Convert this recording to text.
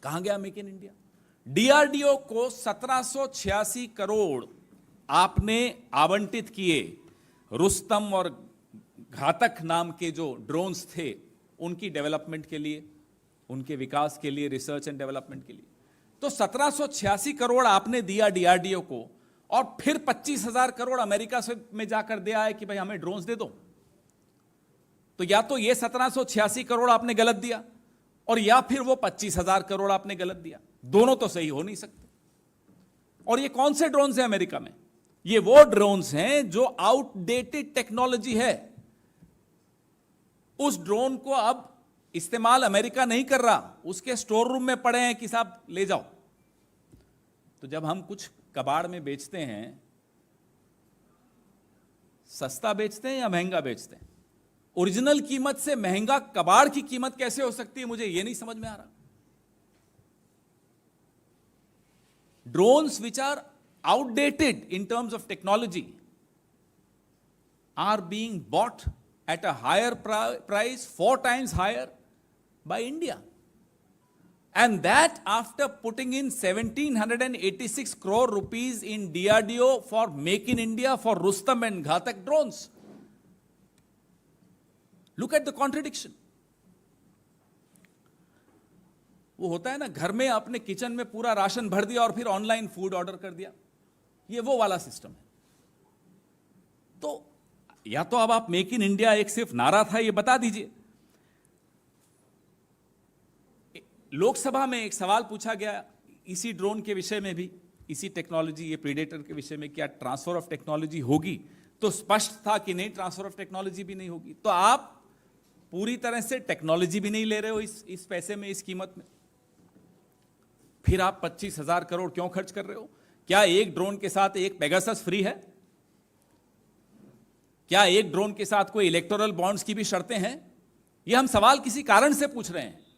कहां गया make in India? DRDO को 1786 करोड़ आपने आवंटित किए रुस्तम और घातक नाम के जो ड्रोन्स थे उनकी डेवलपमेंट के लिए, उनके विकास के लिए, रिसर्च एंड डेवलपमेंट के लिए। तो 1786 करोड़ आपने दिया डीआरडीओ को, और फिर 25,000 करोड़ अमेरिका से में जाकर दिया है कि भाई हमें ड्रोन्स दे दो। तो या तो ये 1786 करोड़ आपने गलत दिया, और या फिर वो 25,000 करोड़ आपने गलत दिया। दोनों तो सही हो नहीं सकते। और ये कौन से ड्रोन्स हैं अमेरिका में? ये वो ड्रोन्स हैं जो आउटडेटेड टेक्नोलॉजी है। उस ड्रोन को अब इस्तेमाल अमेरिका नहीं कर रहा, उसके स्टोर रूम में पड़े हैं कि साहब ले जाओ। तो जब हम कुछ कबाड़ में बेचते हैं, सस्ता बेचते हैं या महंगा बेचते हैं? ओरिजिनल कीमत से महंगा कबाड़ की कीमत कैसे हो सकती है, मुझे यह नहीं समझ में आ रहा। Drones which are outdated in terms of technology are being bought at a higher price, 4 times higher by India. And that after putting in 1,786 crore rupees in DRDO for Make in India for Rustam and Ghatak drones. Look at the contradiction. वो होता है ना, घर में अपने kitchen में पूरा ration भर दिया और फिर ऑनलाइन फूड ऑर्डर कर दिया, ये वो वाला सिस्टम है। तो या तो अब आप मेक इन इंडिया एक सिर्फ नारा था ये बता दीजिए। लोकसभा में एक सवाल पूछा गया इसी ड्रोन के विषय में भी, इसी टेक्नोलॉजी, ये प्रीडेटर के विषय में, क्या ट्रांसफर ऑफ टेक्नोलॉजी होगी? तो स्पष्ट था कि नहीं, ट्रांसफर ऑफ टेक्नोलॉजी भी नहीं होगी। तो आप पूरी तरह से टेक्नोलॉजी भी नहीं ले रहे हो इस पैसे में, इस कीमत में। फिर आप 25,000 करोड़ क्यों खर्च कर रहे हो? क्या एक ड्रोन के साथ एक पेगासस फ्री है? क्या एक ड्रोन के साथ कोई इलेक्टोरल बॉन्ड्स की भी शर्तें हैं? ये हम सवाल किसी कारण से पूछ रहे हैं।